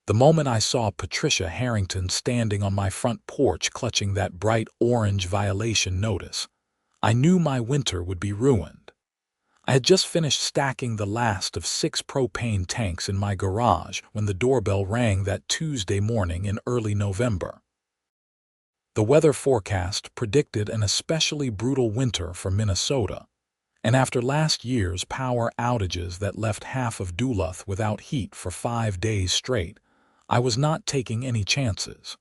The moment I saw Patricia Harrington standing on my front porch clutching that bright orange violation notice, I knew my winter would be ruined. I had just finished stacking the last of 6 propane tanks in my garage when the doorbell rang that Tuesday morning in early November. The weather forecast predicted an especially brutal winter for Minnesota, and after last year's power outages that left half of Duluth without heat for 5 days straight, I was not taking any chances.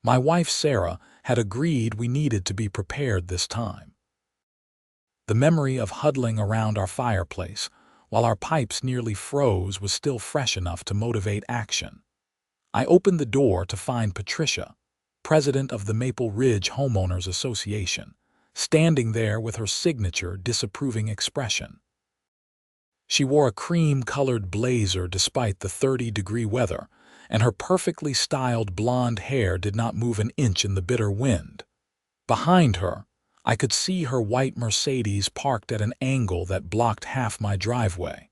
My wife Sarah had agreed we needed to be prepared this time. The memory of huddling around our fireplace while our pipes nearly froze was still fresh enough to motivate action. I opened the door to find Patricia, president of the Maple Ridge Homeowners Association, standing there with her signature disapproving expression. She wore a cream-colored blazer despite the 30-degree weather, and her perfectly styled blonde hair did not move an inch in the bitter wind. Behind her, I could see her white Mercedes parked at an angle that blocked half my driveway.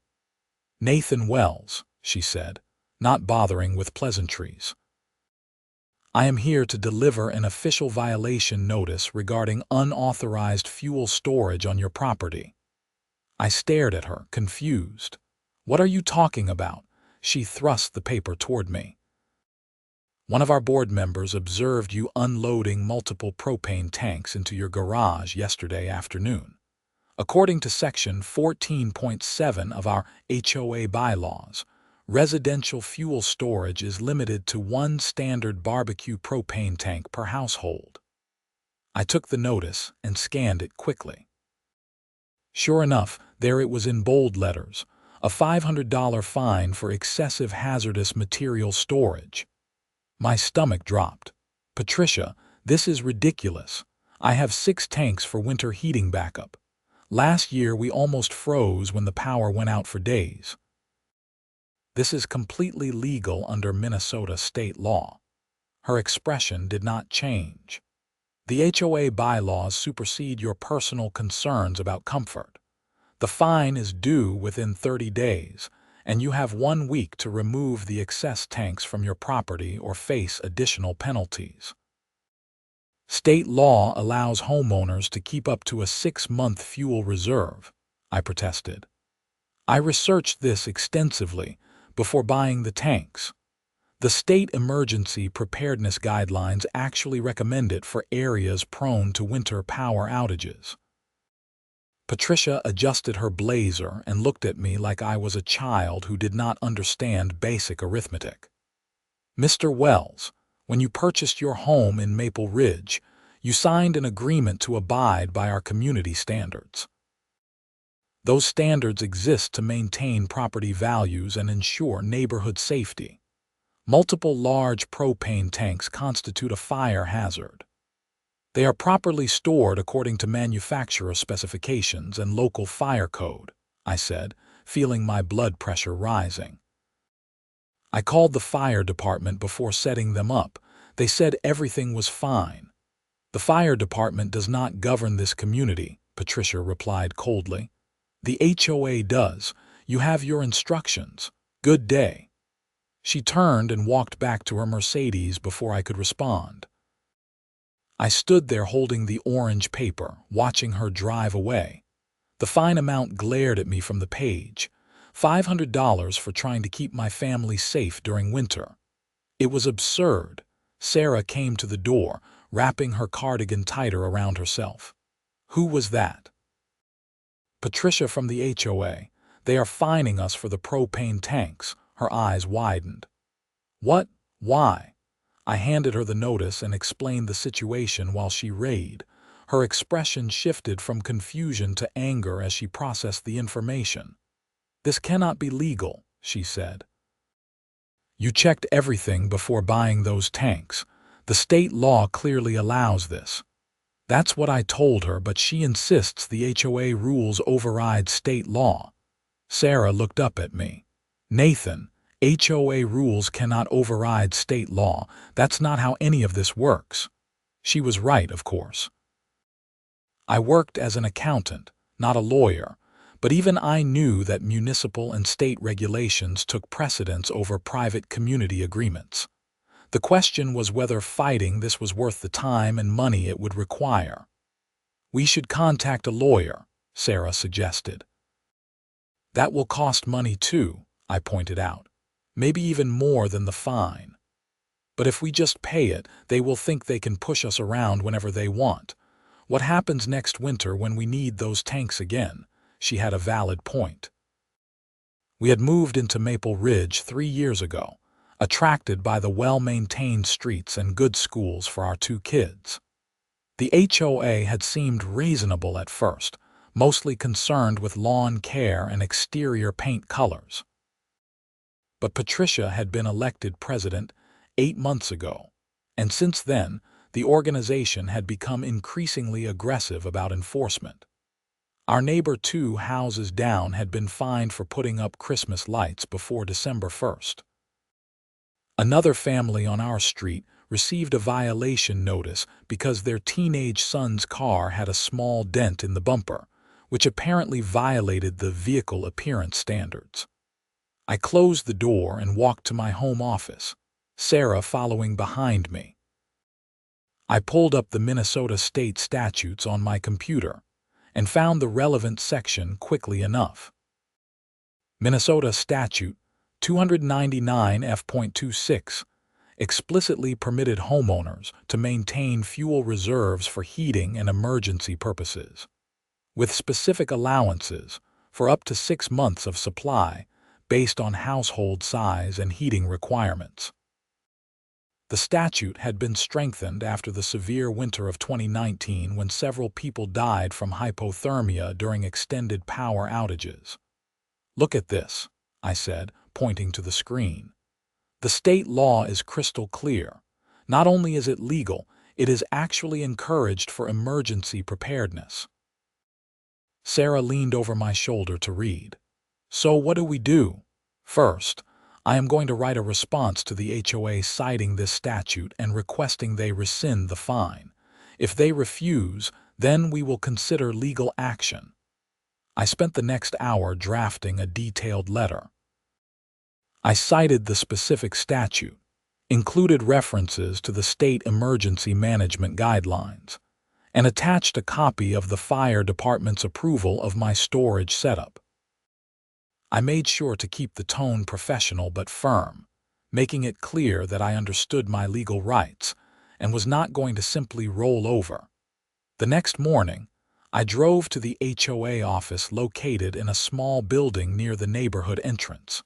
"Nathan Wells," she said, not bothering with pleasantries. "I am here to deliver an official violation notice regarding unauthorized fuel storage on your property." I stared at her, confused. "What are you talking about?" She thrust the paper toward me. "One of our board members observed you unloading multiple propane tanks into your garage yesterday afternoon. According to Section 14.7 of our HOA bylaws, residential fuel storage is limited to 1 standard barbecue propane tank per household." I took the notice and scanned it quickly. Sure enough, there it was in bold letters, a $500 fine for excessive hazardous material storage. My stomach dropped. "Patricia, this is ridiculous. I have 6 tanks for winter heating backup. Last year we almost froze when the power went out for days." "This is completely legal under Minnesota state law." Her expression did not change. "The HOA bylaws supersede your personal concerns about comfort. The fine is due within 30 days, and you have 1 week to remove the excess tanks from your property or face additional penalties." "State law allows homeowners to keep up to a 6-month fuel reserve," I protested. "I researched this extensively before buying the tanks. The state emergency preparedness guidelines actually recommend it for areas prone to winter power outages." Patricia adjusted her blazer and looked at me like I was a child who did not understand basic arithmetic. "Mr. Wells, when you purchased your home in Maple Ridge, you signed an agreement to abide by our community standards. Those standards exist to maintain property values and ensure neighborhood safety. Multiple large propane tanks constitute a fire hazard. They are properly stored according to manufacturer specifications and local fire code," I said, feeling my blood pressure rising. "I called the fire department before setting them up. They said everything was fine." "The fire department does not govern this community," Patricia replied coldly. "The HOA does. You have your instructions. Good day." She turned and walked back to her Mercedes before I could respond. I stood there holding the orange paper, watching her drive away. The fine amount glared at me from the page. $500 for trying to keep my family safe during winter. It was absurd. Sarah came to the door, wrapping her cardigan tighter around herself. "Who was that?" "Patricia from the HOA. They are fining us for the propane tanks." Her eyes widened. "What? Why?" I handed her the notice and explained the situation while she rayed. Her expression shifted from confusion to anger as she processed the information. "This cannot be legal," she said. "You checked everything before buying those tanks. The state law clearly allows this." That's what I told her, but she insists the HOA rules override state law. Sarah looked up at me. "Nathan, HOA rules cannot override state law. That's not how any of this works." She was right, of course. I worked as an accountant, not a lawyer, But even I knew that municipal and state regulations took precedence over private community agreements. The question was whether fighting this was worth the time and money it would require. "We should contact a lawyer," Sarah suggested. "That will cost money too," I pointed out. "Maybe even more than the fine. But if we just pay it, they will think they can push us around whenever they want. What happens next winter when we need those tanks again?" She had a valid point. We had moved into Maple Ridge 3 years ago, attracted by the well-maintained streets and good schools for our 2 kids. The HOA had seemed reasonable at first, mostly concerned with lawn care and exterior paint colors. But Patricia had been elected president 8 months ago, and since then, the organization had become increasingly aggressive about enforcement. Our neighbor 2 houses down had been fined for putting up Christmas lights before December 1st. Another family on our street received a violation notice because their teenage son's car had a small dent in the bumper, which apparently violated the vehicle appearance standards. I closed the door and walked to my home office, Sarah following behind me. I pulled up the Minnesota state statutes on my computer and found the relevant section quickly enough. Minnesota Statute 299 F.26 explicitly permitted homeowners to maintain fuel reserves for heating and emergency purposes, with specific allowances for up to 6 months of supply based on household size and heating requirements. The statute had been strengthened after the severe winter of 2019 when several people died from hypothermia during extended power outages. "Look at this," I said, pointing to the screen. "The state law is crystal clear. Not only is it legal, it is actually encouraged for emergency preparedness." Sarah leaned over my shoulder to read. "So what do we do? First, I am going to write a response to the HOA citing this statute and requesting they rescind the fine. If they refuse, then we will consider legal action." I spent the next hour drafting a detailed letter. I cited the specific statute, included references to the state emergency management guidelines, and attached a copy of the fire department's approval of my storage setup. I made sure to keep the tone professional but firm, making it clear that I understood my legal rights and was not going to simply roll over. The next morning, I drove to the HOA office located in a small building near the neighborhood entrance.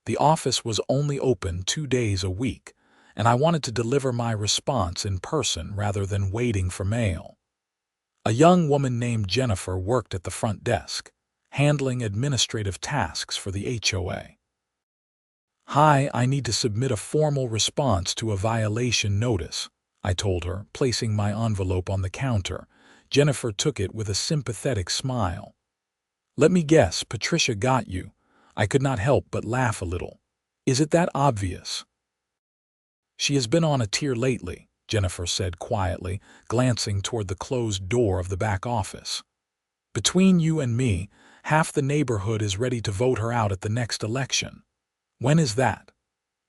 The office was only open 2 days a week, and I wanted to deliver my response in person rather than waiting for mail. A young woman named Jennifer worked at the front desk, handling administrative tasks for the HOA. "Hi, I need to submit a formal response to a violation notice," I told her, placing my envelope on the counter. Jennifer took it with a sympathetic smile. "Let me guess, Patricia got you." I could not help but laugh a little. "Is it that obvious?" "She has been on a tear lately," Jennifer said quietly, glancing toward the closed door of the back office. "Between you and me, half the neighborhood is ready to vote her out at the next election." "When is that?"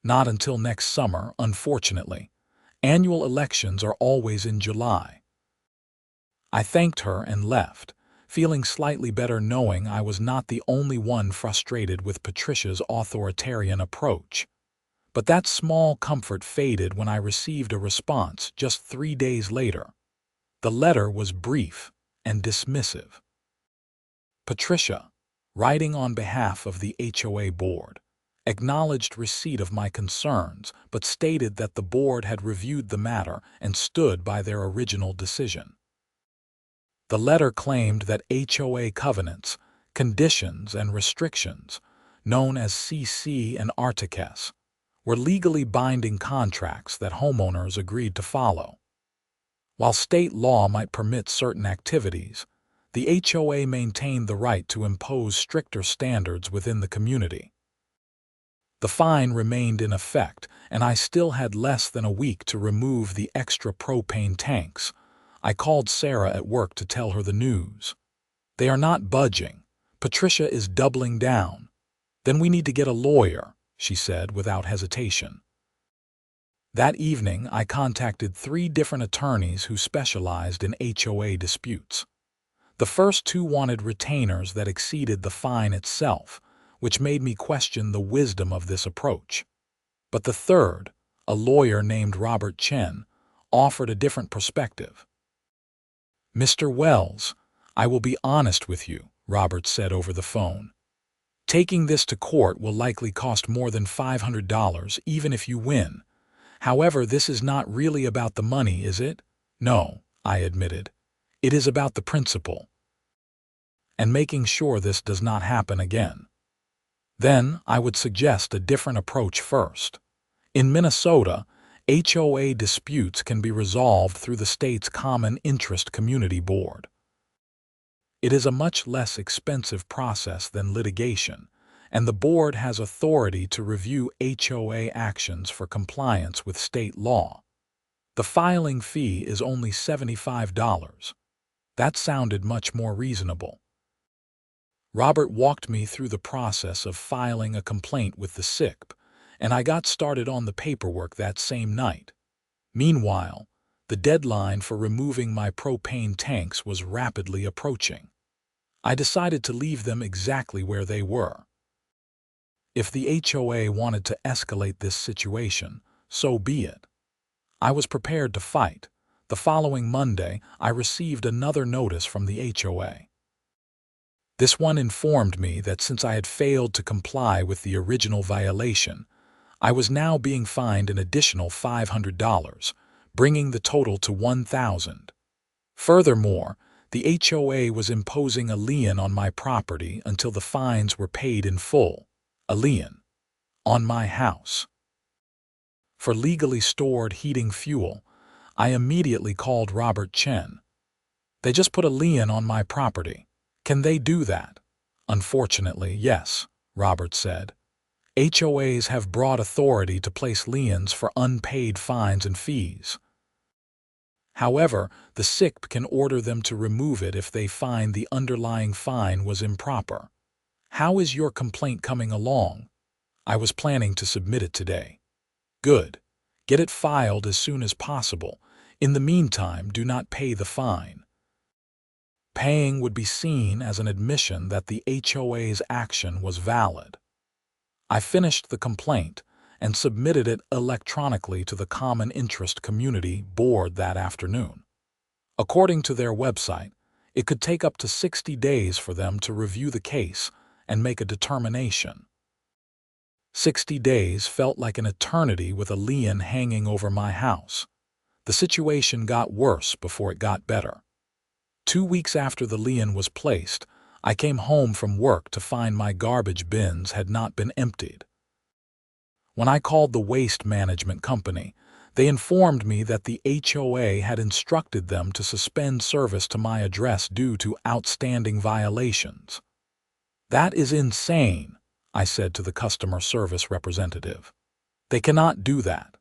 "Not until next summer, unfortunately. Annual elections are always in July." I thanked her and left, feeling slightly better knowing I was not the only one frustrated with Patricia's authoritarian approach. But that small comfort faded when I received a response just 3 days later. The letter was brief and dismissive. Patricia, writing on behalf of the HOA board, acknowledged receipt of my concerns but stated that the board had reviewed the matter and stood by their original decision. The letter claimed that HOA covenants, conditions, and restrictions, known as CC and Articus, were legally binding contracts that homeowners agreed to follow. While state law might permit certain activities, the HOA maintained the right to impose stricter standards within the community. The fine remained in effect, and I still had less than a week to remove the extra propane tanks. I called Sarah at work to tell her the news. They are not budging. Patricia is doubling down. Then we need to get a lawyer, she said without hesitation. That evening, I contacted 3 different attorneys who specialized in HOA disputes. The first 2 wanted retainers that exceeded the fine itself, which made me question the wisdom of this approach. But the third, a lawyer named Robert Chen, offered a different perspective. "Mr. Wells, I will be honest with you," Robert said over the phone. "Taking this to court will likely cost more than $500 even if you win. However, this is not really about the money, is it?" "No," I admitted. "It is about the principle and making sure this does not happen again." Then I would suggest a different approach first. In Minnesota, HOA disputes can be resolved through the state's Common Interest Community Board. It is a much less expensive process than litigation, and the board has authority to review HOA actions for compliance with state law. The filing fee is only $75. That sounded much more reasonable. Robert walked me through the process of filing a complaint with the SICP, and I got started on the paperwork that same night. Meanwhile, the deadline for removing my propane tanks was rapidly approaching. I decided to leave them exactly where they were. If the HOA wanted to escalate this situation, so be it. I was prepared to fight. The following Monday, I received another notice from the HOA. This one informed me that since I had failed to comply with the original violation, I was now being fined an additional $500, bringing the total to $1,000. Furthermore, the HOA was imposing a lien on my property until the fines were paid in full. A lien on my house. For legally stored heating fuel, I immediately called Robert Chen. "They just put a lien on my property. Can they do that?" "Unfortunately, yes," Robert said. "HOAs have broad authority to place liens for unpaid fines and fees. However, the SICP can order them to remove it if they find the underlying fine was improper. How is your complaint coming along?" "I was planning to submit it today." "Good. Get it filed as soon as possible. In the meantime, do not pay the fine." Paying would be seen as an admission that the HOA's action was valid. I finished the complaint and submitted it electronically to the Common Interest Community Board that afternoon. According to their website, it could take up to 60 days for them to review the case and make a determination. 60 days felt like an eternity with a lien hanging over my house. The situation got worse before it got better. 2 weeks after the lien was placed, I came home from work to find my garbage bins had not been emptied. When I called the waste management company, they informed me that the HOA had instructed them to suspend service to my address due to outstanding violations. "That is insane," I said to the customer service representative. "They cannot do that."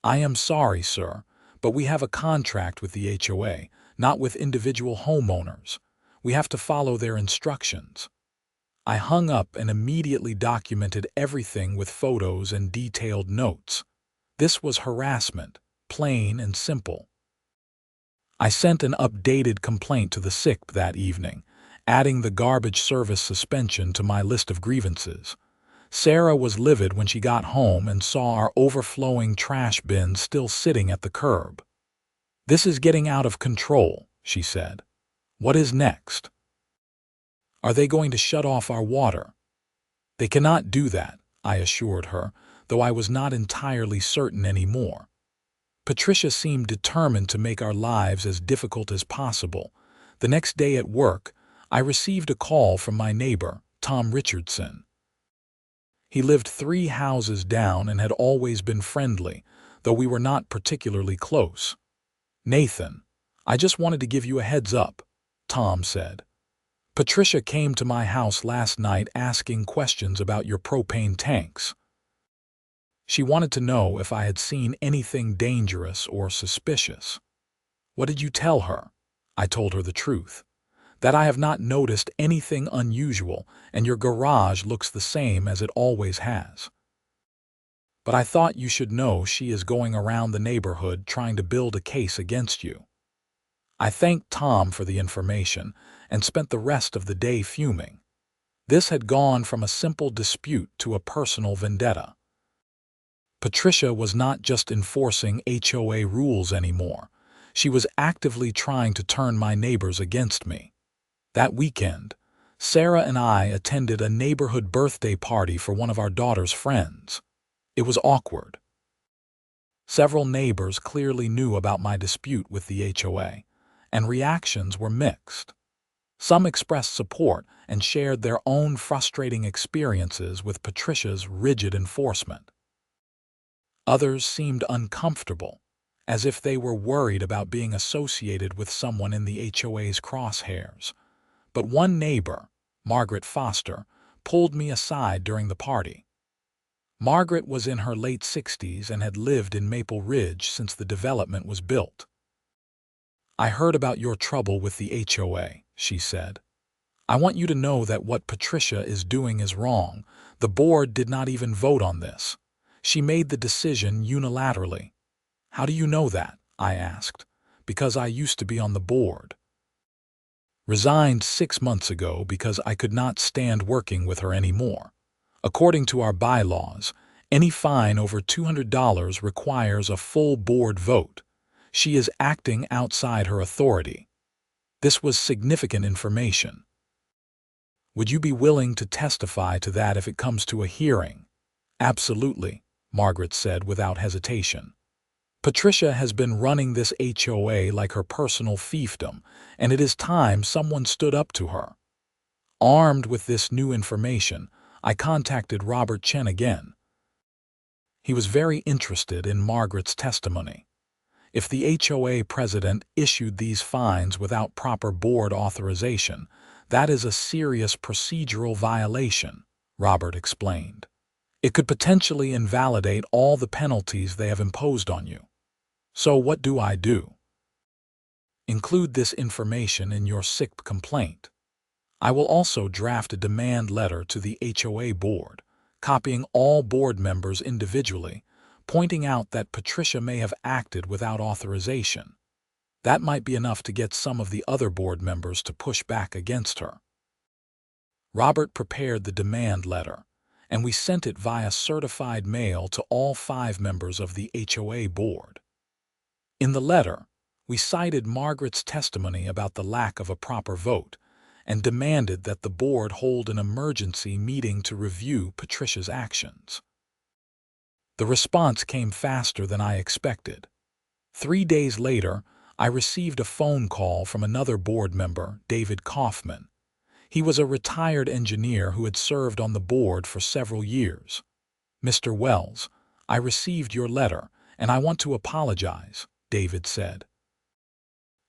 "I am sorry, sir, but we have a contract with the HOA, not with individual homeowners. We have to follow their instructions." I hung up and immediately documented everything with photos and detailed notes. This was harassment, plain and simple. I sent an updated complaint to the SICP that evening, adding the garbage service suspension to my list of grievances. Sarah was livid when she got home and saw our overflowing trash bins still sitting at the curb. "This is getting out of control," she said. "What is next? Are they going to shut off our water?" "They cannot do that," I assured her, though I was not entirely certain anymore. Patricia seemed determined to make our lives as difficult as possible. The next day at work, I received a call from my neighbor, Tom Richardson. He lived 3 houses down and had always been friendly, though we were not particularly close. "Nathan, I just wanted to give you a heads up," Tom said. "Patricia came to my house last night asking questions about your propane tanks. She wanted to know if I had seen anything dangerous or suspicious." "What did you tell her?" "I told her the truth. that I have not noticed anything unusual and your garage looks the same as it always has. But I thought you should know she is going around the neighborhood trying to build a case against you." I thanked Tom for the information and spent the rest of the day fuming. This had gone from a simple dispute to a personal vendetta. Patricia was not just enforcing HOA rules anymore. She was actively trying to turn my neighbors against me. That weekend, Sarah and I attended a neighborhood birthday party for one of our daughter's friends. It was awkward. Several neighbors clearly knew about my dispute with the HOA, and reactions were mixed. Some expressed support and shared their own frustrating experiences with Patricia's rigid enforcement. Others seemed uncomfortable, as if they were worried about being associated with someone in the HOA's crosshairs. But one neighbor, Margaret Foster, pulled me aside during the party. Margaret was in her late 60s and had lived in Maple Ridge since the development was built. "I heard about your trouble with the HOA," she said. "I want you to know that what Patricia is doing is wrong. The board did not even vote on this. She made the decision unilaterally." "How do you know that?" I asked. "Because I used to be on the board. Resigned 6 months ago because I could not stand working with her anymore. According to our bylaws, any fine over $200 requires a full board vote. She is acting outside her authority." This was significant information. "Would you be willing to testify to that if it comes to a hearing?" "Absolutely," Margaret said without hesitation. "Patricia has been running this HOA like her personal fiefdom, and it is time someone stood up to her." Armed with this new information, I contacted Robert Chen again. He was very interested in Margaret's testimony. If the HOA president issued these fines without proper board authorization, that is a serious procedural violation, Robert explained. It could potentially invalidate all the penalties they have imposed on you. So what do I do? Include this information in your SIC complaint. I will also draft a demand letter to the HOA board, copying all board members individually, pointing out that Patricia may have acted without authorization. That might be enough to get some of the other board members to push back against her. Robert prepared the demand letter, and we sent it via certified mail to all 5 members of the HOA board. In the letter, we cited Margaret's testimony about the lack of a proper vote and demanded that the board hold an emergency meeting to review Patricia's actions. The response came faster than I expected. 3 days later, I received a phone call from another board member, David Kaufman. He was a retired engineer who had served on the board for several years. "Mr. Wells, I received your letter, and I want to apologize," David said.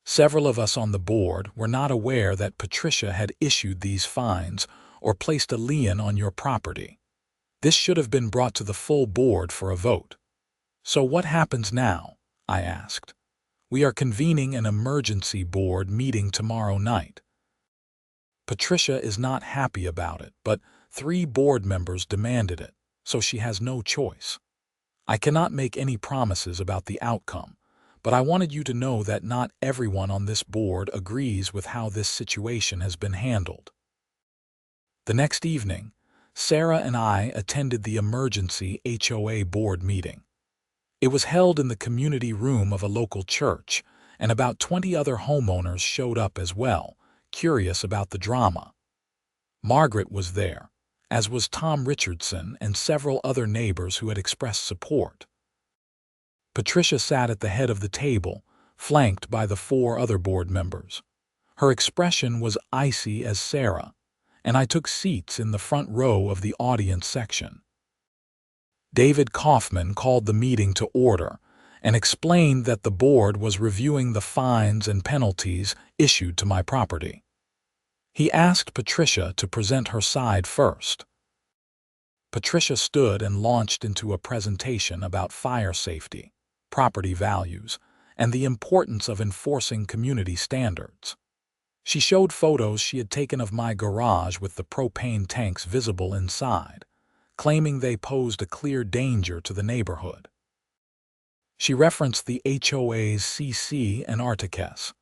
"Several of us on the board were not aware that Patricia had issued these fines or placed a lien on your property. This should have been brought to the full board for a vote." "So what happens now?" I asked. "We are convening an emergency board meeting tomorrow night." Patricia is not happy about it, but 3 board members demanded it, so she has no choice. I cannot make any promises about the outcome, but I wanted you to know that not everyone on this board agrees with how this situation has been handled. The next evening, Sarah and I attended the emergency HOA board meeting. It was held in the community room of a local church, and about 20 other homeowners showed up as well, curious about the drama. Margaret was there, as was Tom Richardson and several other neighbors who had expressed support. Patricia sat at the head of the table, flanked by the 4 other board members. Her expression was icy as Sarah, and I took seats in the front row of the audience section. David Kaufman called the meeting to order and explained that the board was reviewing the fines and penalties issued to my property. He asked Patricia to present her side first. Patricia stood and launched into a presentation about fire safety, property values, and the importance of enforcing community standards. She showed photos she had taken of my garage with the propane tanks visible inside, claiming they posed a clear danger to the neighborhood. She referenced the HOA's CC and Articus,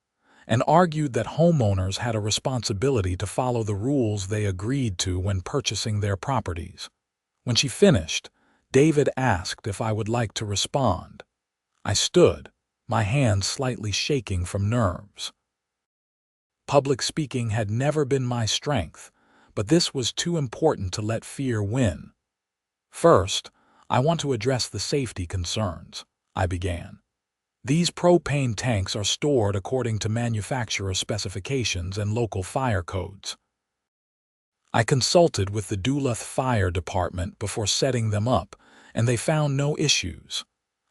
and argued that homeowners had a responsibility to follow the rules they agreed to when purchasing their properties. When she finished, David asked if I would like to respond. I stood, my hands slightly shaking from nerves. Public speaking had never been my strength, but this was too important to let fear win. First, I want to address the safety concerns, I began. These propane tanks are stored according to manufacturer specifications and local fire codes. I consulted with the Duluth Fire Department before setting them up, and they found no issues.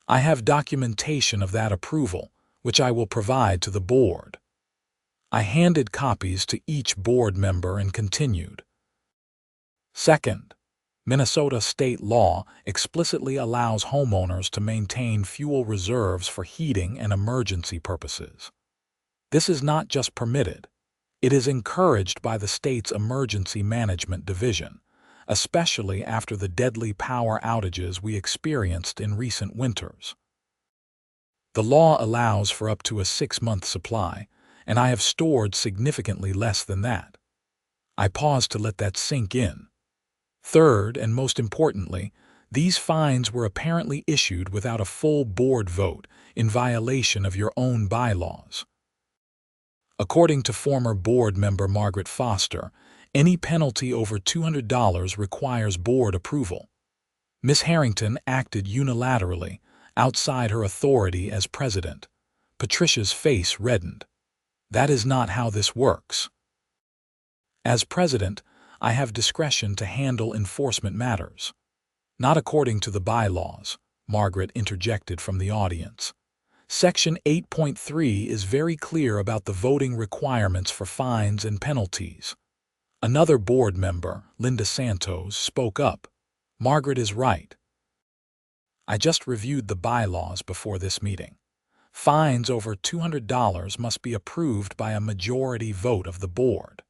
I have documentation of that approval, which I will provide to the board. I handed copies to each board member and continued. Second, Minnesota state law explicitly allows homeowners to maintain fuel reserves for heating and emergency purposes. This is not just permitted, it is encouraged by the state's Emergency Management Division, especially after the deadly power outages we experienced in recent winters. The law allows for up to a 6-month supply, and I have stored significantly less than that. I paused to let that sink in. Third, and most importantly, these fines were apparently issued without a full board vote, in violation of your own bylaws. According to former board member Margaret Foster, any penalty over $200 requires board approval. Ms. Harrington acted unilaterally, outside her authority as president. Patricia's face reddened. That is not how this works. As president, I have discretion to handle enforcement matters. Not according to the bylaws, Margaret interjected from the audience. Section 8.3 is very clear about the voting requirements for fines and penalties. Another board member, Linda Santos, spoke up. Margaret is right. I just reviewed the bylaws before this meeting. Fines over $200 must be approved by a majority vote of the board.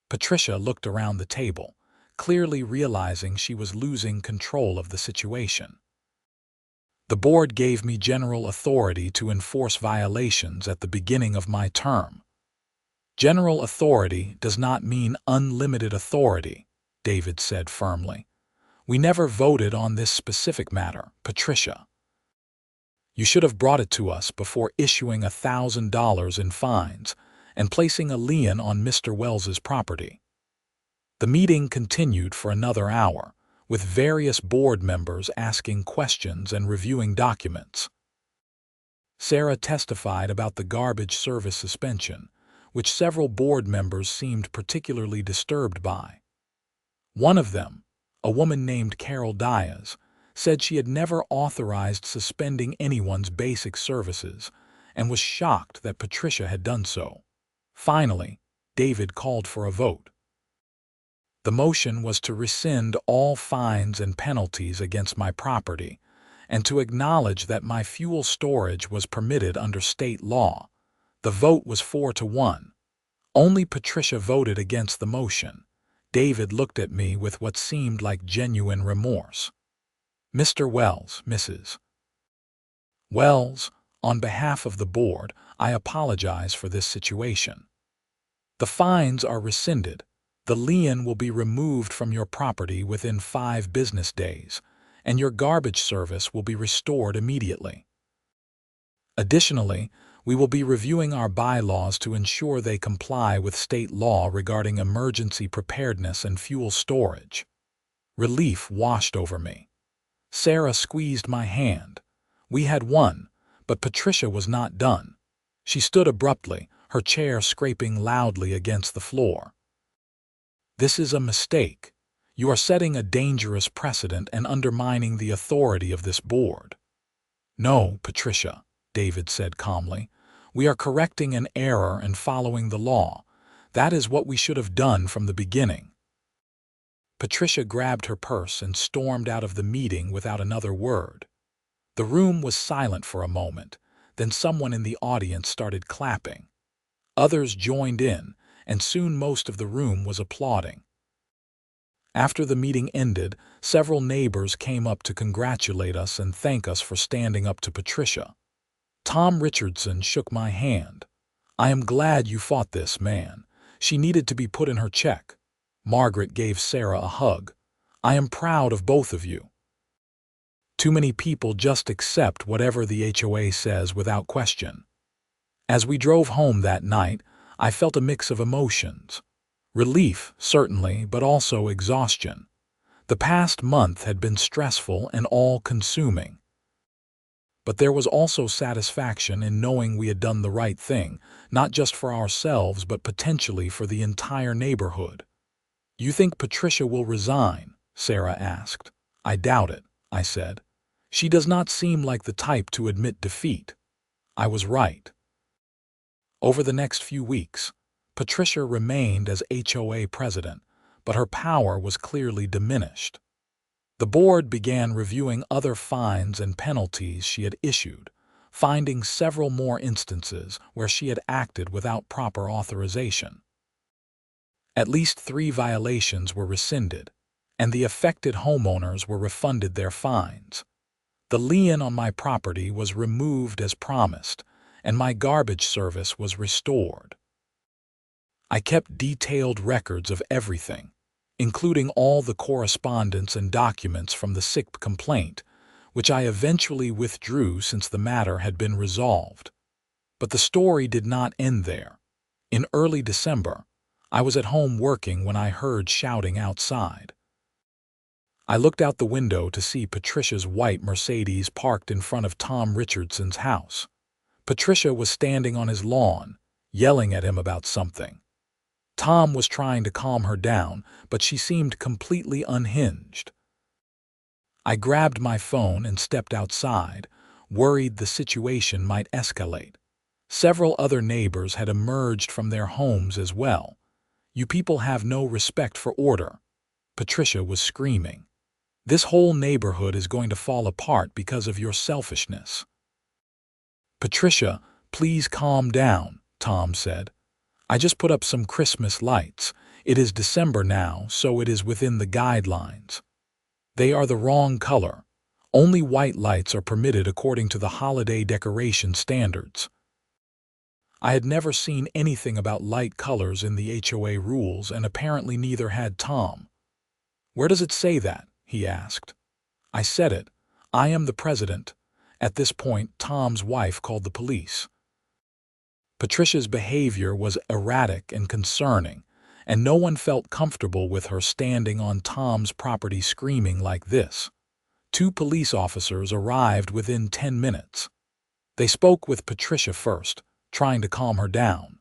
Patricia looked around the table, clearly realizing she was losing control of the situation. The board gave me general authority to enforce violations at the beginning of my term. General authority does not mean unlimited authority, David said firmly. We never voted on this specific matter, Patricia. You should have brought it to us before issuing $1,000 in fines and placing a lien on Mr. Wells's property. The meeting continued for another hour, with various board members asking questions and reviewing documents. Sarah testified about the garbage service suspension, which several board members seemed particularly disturbed by. One of them, a woman named Carol Diaz, said she had never authorized suspending anyone's basic services and was shocked that Patricia had done so. Finally, David called for a vote. The motion was to rescind all fines and penalties against my property and to acknowledge that my fuel storage was permitted under state law. The vote was 4-1. Only Patricia voted against the motion. David looked at me with what seemed like genuine remorse. Mr. Wells, Mrs. Wells, on behalf of the board, I apologize for this situation. The fines are rescinded. The lien will be removed from your property within 5 business days, and your garbage service will be restored immediately. Additionally, we will be reviewing our bylaws to ensure they comply with state law regarding emergency preparedness and fuel storage. Relief washed over me. Sarah squeezed my hand. We had won, but Patricia was not done. She stood abruptly, her chair scraping loudly against the floor. This is a mistake. You are setting a dangerous precedent and undermining the authority of this board. No, Patricia, David said calmly. We are correcting an error and following the law. That is what we should have done from the beginning. Patricia grabbed her purse and stormed out of the meeting without another word. The room was silent for a moment, then someone in the audience started clapping. Others joined in, and soon most of the room was applauding. After the meeting ended, several neighbors came up to congratulate us and thank us for standing up to Patricia. Tom Richardson shook my hand. "I am glad you fought this, man. She needed to be put in her check." Margaret gave Sarah a hug. "I am proud of both of you." Too many people just accept whatever the HOA says without question. As we drove home that night, I felt a mix of emotions. Relief, certainly, but also exhaustion. The past month had been stressful and all-consuming. But there was also satisfaction in knowing we had done the right thing, not just for ourselves but potentially for the entire neighborhood. "You think Patricia will resign?" Sarah asked. "I doubt it," I said. "She does not seem like the type to admit defeat." I was right. Over the next few weeks, Patricia remained as HOA president, but her power was clearly diminished. The board began reviewing other fines and penalties she had issued, finding several more instances where she had acted without proper authorization. At least 3 violations were rescinded, and the affected homeowners were refunded their fines. The lien on my property was removed as promised, and my garbage service was restored. I kept detailed records of everything, including all the correspondence and documents from the sick complaint, which I eventually withdrew since the matter had been resolved. But the story did not end there. In early December, I was at home working when I heard shouting outside. I looked out the window to see Patricia's white Mercedes parked in front of Tom Richardson's house. Patricia was standing on his lawn, yelling at him about something. Tom was trying to calm her down, but she seemed completely unhinged. I grabbed my phone and stepped outside, worried the situation might escalate. Several other neighbors had emerged from their homes as well. "You people have no respect for order," Patricia was screaming. "This whole neighborhood is going to fall apart because of your selfishness." "Patricia, please calm down," Tom said. "I just put up some Christmas lights. It is December now, so it is within the guidelines. They are the wrong color. Only white lights are permitted according to the holiday decoration standards." I had never seen anything about light colors in the HOA rules, and apparently neither had Tom. "Where does it say that?" he asked. I said it. "I am the president." At this point, Tom's wife called the police. Patricia's behavior was erratic and concerning, and no one felt comfortable with her standing on Tom's property screaming like this. 2 police officers arrived within 10 minutes. They spoke with Patricia first, trying to calm her down.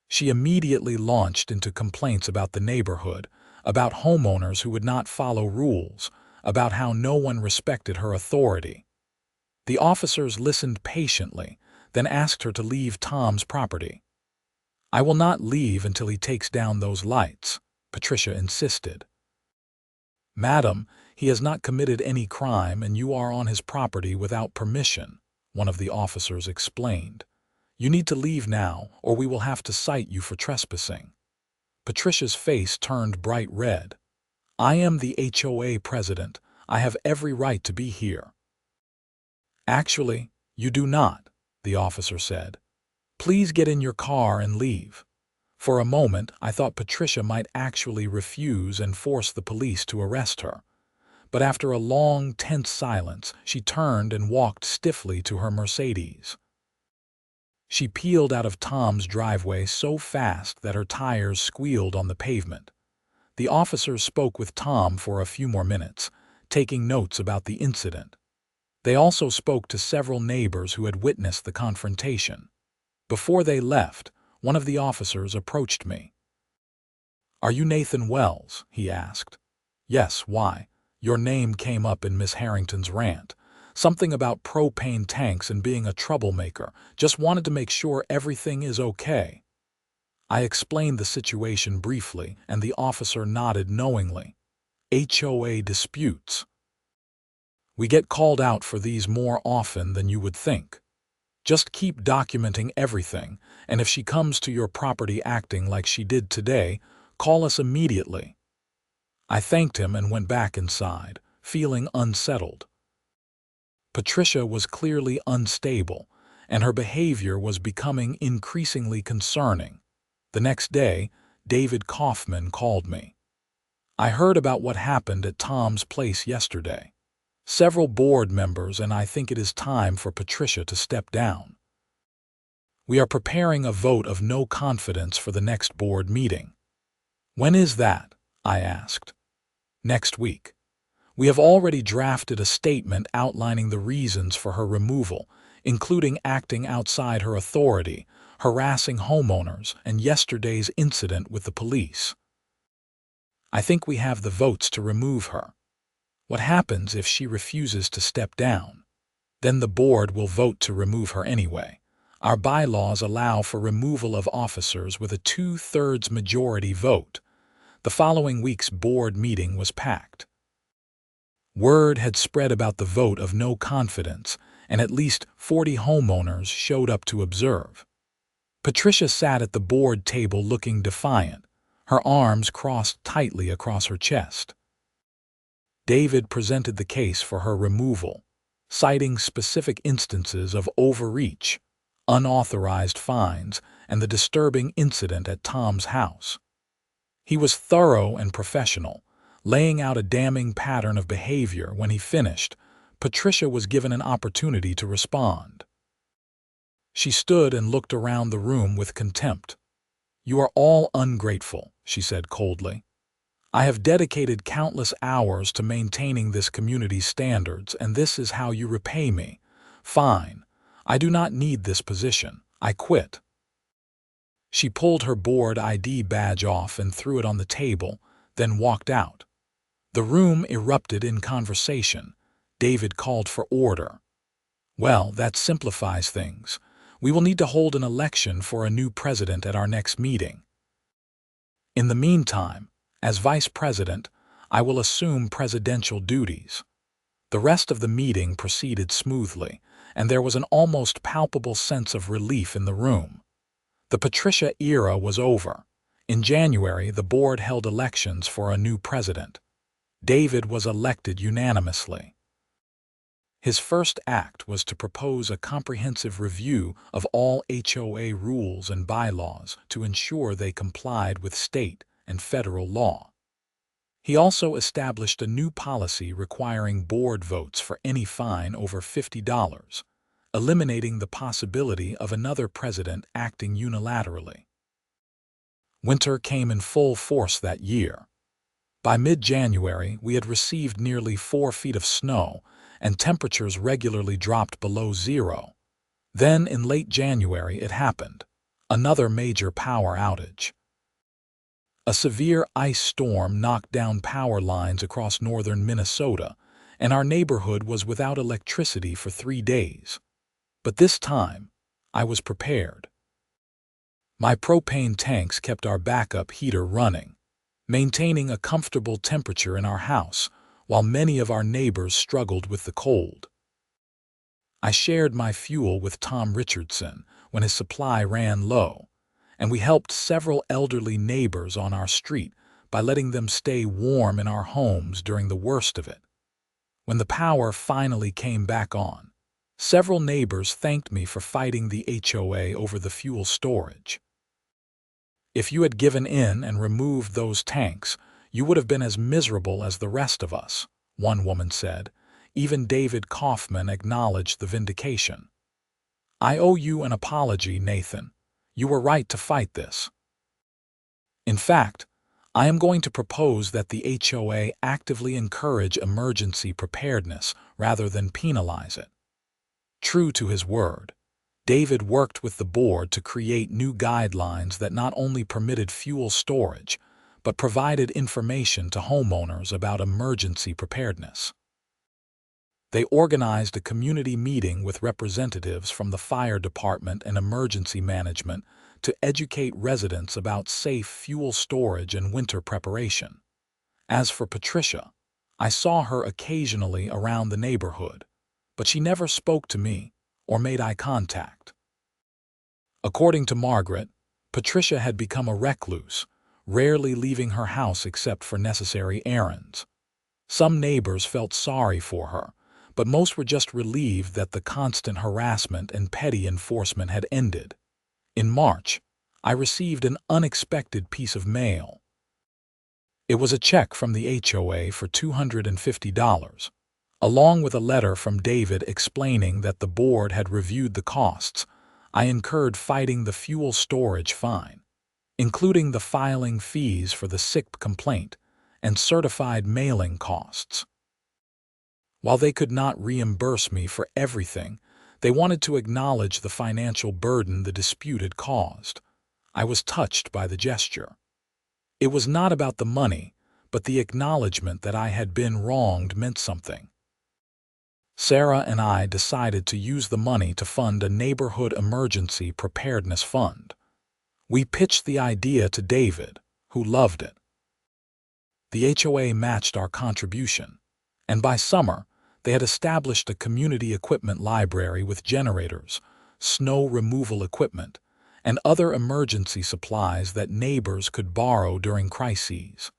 She immediately launched into complaints about the neighborhood, about homeowners who would not follow rules, about how no one respected her authority. The officers listened patiently, then asked her to leave Tom's property. "I will not leave until he takes down those lights," Patricia insisted. "Madam, he has not committed any crime and you are on his property without permission," one of the officers explained. "You need to leave now, or we will have to cite you for trespassing." Patricia's face turned bright red. "I am the HOA president. I have every right to be here." "Actually, you do not," the officer said. "Please get in your car and leave." For a moment, I thought Patricia might actually refuse and force the police to arrest her. But after a long, tense silence, she turned and walked stiffly to her Mercedes. She peeled out of Tom's driveway so fast that her tires squealed on the pavement. The officers spoke with Tom for a few more minutes, taking notes about the incident. They also spoke to several neighbors who had witnessed the confrontation. Before they left, one of the officers approached me. "Are you Nathan Wells?" he asked. "Yes, why? Your name came up in Miss Harrington's rant. Something about propane tanks and being a troublemaker. Just wanted to make sure everything is okay." I explained the situation briefly, and the officer nodded knowingly. "HOA disputes. We get called out for these more often than you would think." Just keep documenting everything, and if she comes to your property acting like she did today, call us immediately." I thanked him and went back inside, feeling unsettled. Patricia was clearly unstable, and her behavior was becoming increasingly concerning. The next day, David Kaufman called me. "I heard about what happened at Tom's place yesterday. Several board members and I think it is time for Patricia to step down. We are preparing a vote of no confidence for the next board meeting." "When is that?" I asked. "Next week. We have already drafted a statement outlining the reasons for her removal, including acting outside her authority, harassing homeowners, and yesterday's incident with the police. I think we have the votes to remove her. What happens if she refuses to step down? Then the board will vote to remove her anyway. Our bylaws allow for removal of officers with a 2/3 majority vote." The following week's board meeting was packed. Word had spread about the vote of no confidence, and at least 40 homeowners showed up to observe. Patricia sat at the board table looking defiant, her arms crossed tightly across her chest. David presented the case for her removal, citing specific instances of overreach, unauthorized fines, and the disturbing incident at Tom's house. He was thorough and professional, laying out a damning pattern of behavior. When he finished, Patricia was given an opportunity to respond. She stood and looked around the room with contempt. "You are all ungrateful," she said coldly. "I have dedicated countless hours to maintaining this community's standards, and this is how you repay me. Fine. I do not need this position. I quit." She pulled her board ID badge off and threw it on the table, then walked out. The room erupted in conversation. David called for order. "Well, that simplifies things. We will need to hold an election for a new president at our next meeting. In the meantime, as vice president, I will assume presidential duties." The rest of the meeting proceeded smoothly, and there was an almost palpable sense of relief in the room. The Patricia era was over. In January, the board held elections for a new president. David was elected unanimously. His first act was to propose a comprehensive review of all HOA rules and bylaws to ensure they complied with state and federal law. He also established a new policy requiring board votes for any fine over $50, eliminating the possibility of another president acting unilaterally. Winter came in full force that year. By mid-January, we had received nearly 4 feet of snow, and temperatures regularly dropped below zero. Then, in late January, it happened. Another major power outage. A severe ice storm knocked down power lines across northern Minnesota, and our neighborhood was without electricity for 3 days. But this time, I was prepared. My propane tanks kept our backup heater running, maintaining a comfortable temperature in our house, while many of our neighbors struggled with the cold. I shared my fuel with Tom Richardson when his supply ran low, and we helped several elderly neighbors on our street by letting them stay warm in our homes during the worst of it. When the power finally came back on, several neighbors thanked me for fighting the HOA over the fuel storage. "If you had given in and removed those tanks, you would have been as miserable as the rest of us," one woman said. Even David Kaufman acknowledged the vindication. "I owe you an apology, Nathan. You were right to fight this. In fact, I am going to propose that the HOA actively encourage emergency preparedness rather than penalize it." True to his word, David worked with the board to create new guidelines that not only permitted fuel storage, but provided information to homeowners about emergency preparedness. They organized a community meeting with representatives from the fire department and emergency management to educate residents about safe fuel storage and winter preparation. As for Patricia, I saw her occasionally around the neighborhood, but she never spoke to me or made eye contact. According to Margaret, Patricia had become a recluse, rarely leaving her house except for necessary errands. Some neighbors felt sorry for her, but most were just relieved that the constant harassment and petty enforcement had ended. In March, I received an unexpected piece of mail. It was a check from the HOA for $250, along with a letter from David explaining that the board had reviewed the costs I incurred fighting the fuel storage fine, including the filing fees for the SIC complaint and certified mailing costs. While they could not reimburse me for everything, they wanted to acknowledge the financial burden the dispute had caused. I was touched by the gesture. It was not about the money, but the acknowledgement that I had been wronged meant something. Sarah and I decided to use the money to fund a neighborhood emergency preparedness fund. We pitched the idea to David, who loved it. The HOA matched our contribution, and by summer, they had established a community equipment library with generators, snow removal equipment, and other emergency supplies that neighbors could borrow during crises.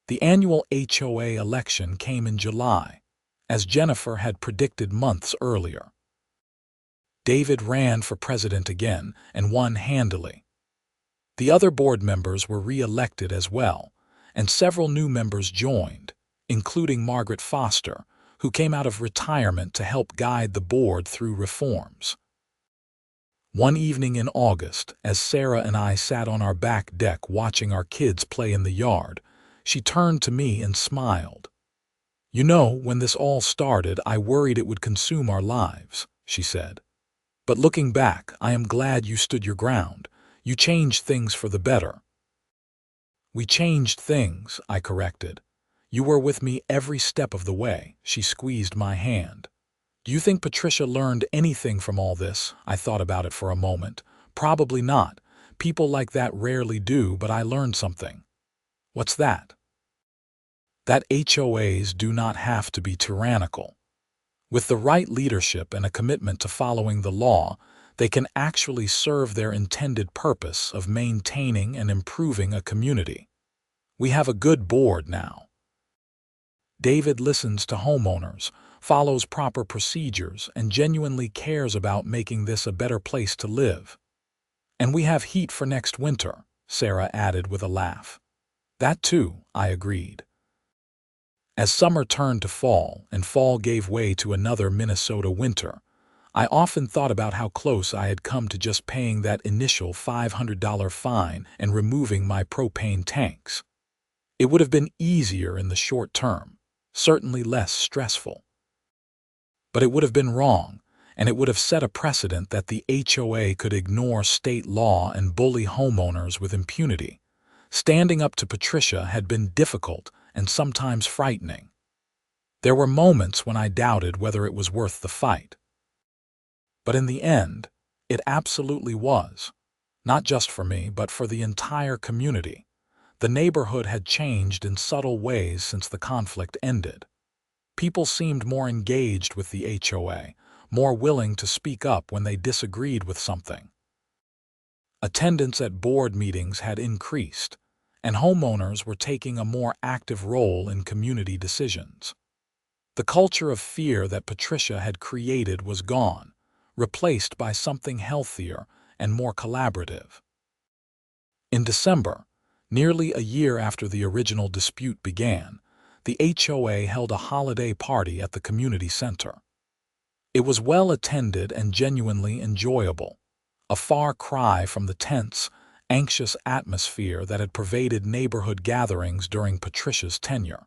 The annual HOA election came in July, as Jennifer had predicted months earlier. David ran for president again and won handily. The other board members were re-elected as well, and several new members joined, including Margaret Foster, who came out of retirement to help guide the board through reforms. One evening in August, as Sarah and I sat on our back deck watching our kids play in the yard, she turned to me and smiled. "You know, when this all started, I worried it would consume our lives," she said. "But looking back, I am glad you stood your ground. You changed things for the better." "We changed things," I corrected. "You were with me every step of the way." She squeezed my hand. "Do you think Patricia learned anything from all this?" I thought about it for a moment. Probably not. People like that rarely do, but I learned something. "What's that?" "That HOAs do not have to be tyrannical. With the right leadership and a commitment to following the law, they can actually serve their intended purpose of maintaining and improving a community. We have a good board now. David listens to homeowners, follows proper procedures, and genuinely cares about making this a better place to live. And we have heat for next winter," Sarah added with a laugh. "That too," I agreed. As summer turned to fall and fall gave way to another Minnesota winter, I often thought about how close I had come to just paying that initial $500 fine and removing my propane tanks. It would have been easier in the short term, certainly less stressful. But it would have been wrong, and it would have set a precedent that the HOA could ignore state law and bully homeowners with impunity. Standing up to Patricia had been difficult and sometimes frightening. There were moments when I doubted whether it was worth the fight. But in the end, it absolutely was. Not just for me, but for the entire community. The neighborhood had changed in subtle ways since the conflict ended. People seemed more engaged with the HOA, more willing to speak up when they disagreed with something. Attendance at board meetings had increased, and homeowners were taking a more active role in community decisions. The culture of fear that Patricia had created was gone, replaced by something healthier and more collaborative. In December, nearly a year after the original dispute began, the HOA held a holiday party at the community center. It was well attended and genuinely enjoyable, a far cry from the tense, anxious atmosphere that had pervaded neighborhood gatherings during Patricia's tenure.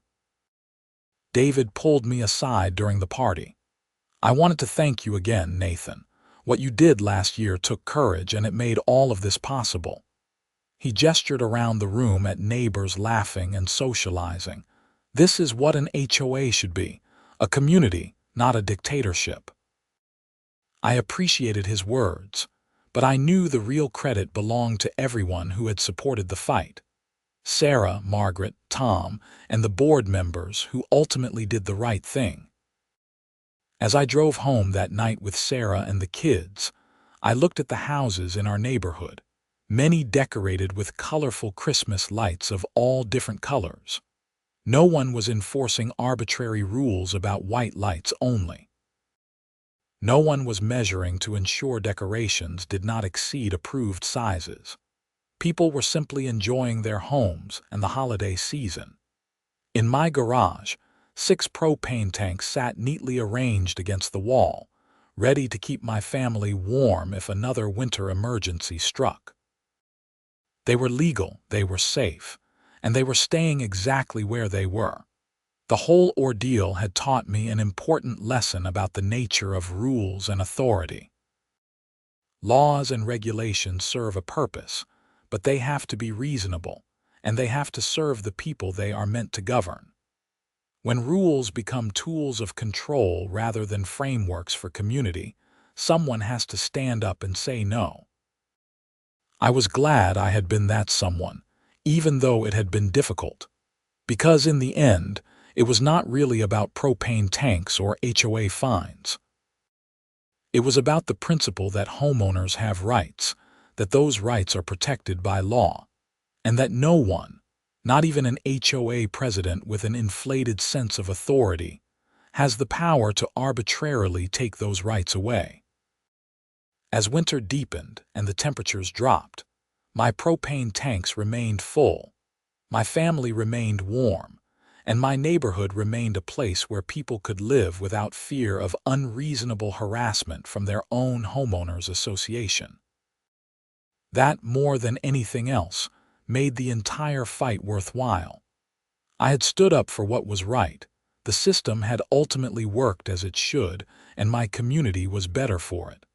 David pulled me aside during the party. "I wanted to thank you again, Nathan. What you did last year took courage, and it made all of this possible." He gestured around the room at neighbors laughing and socializing. "This is what an HOA should be, a community, not a dictatorship." I appreciated his words, but I knew the real credit belonged to everyone who had supported the fight. Sarah, Margaret, Tom, and the board members who ultimately did the right thing. As I drove home that night with Sarah and the kids, I looked at the houses in our neighborhood, many decorated with colorful Christmas lights of all different colors. No one was enforcing arbitrary rules about white lights only. No one was measuring to ensure decorations did not exceed approved sizes. People were simply enjoying their homes and the holiday season. In my garage, 6 propane tanks sat neatly arranged against the wall, ready to keep my family warm if another winter emergency struck. They were legal, they were safe, and they were staying exactly where they were. The whole ordeal had taught me an important lesson about the nature of rules and authority. Laws and regulations serve a purpose, but they have to be reasonable, and they have to serve the people they are meant to govern. When rules become tools of control rather than frameworks for community, someone has to stand up and say no. I was glad I had been that someone, even though it had been difficult, because in the end, it was not really about propane tanks or HOA fines. It was about the principle that homeowners have rights, that those rights are protected by law, and that no one, not even an HOA president with an inflated sense of authority, has the power to arbitrarily take those rights away. As winter deepened and the temperatures dropped, my propane tanks remained full, my family remained warm, and my neighborhood remained a place where people could live without fear of unreasonable harassment from their own homeowners association. That, more than anything else, made the entire fight worthwhile. I had stood up for what was right, the system had ultimately worked as it should, and my community was better for it.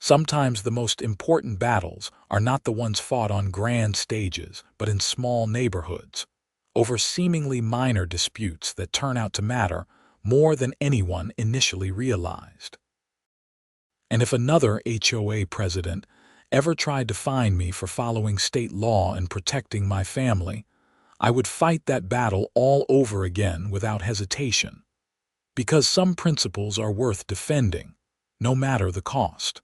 Sometimes the most important battles are not the ones fought on grand stages, but in small neighborhoods, over seemingly minor disputes that turn out to matter more than anyone initially realized. And if another HOA president ever tried to fine me for following state law and protecting my family, I would fight that battle all over again without hesitation. Because some principles are worth defending, no matter the cost.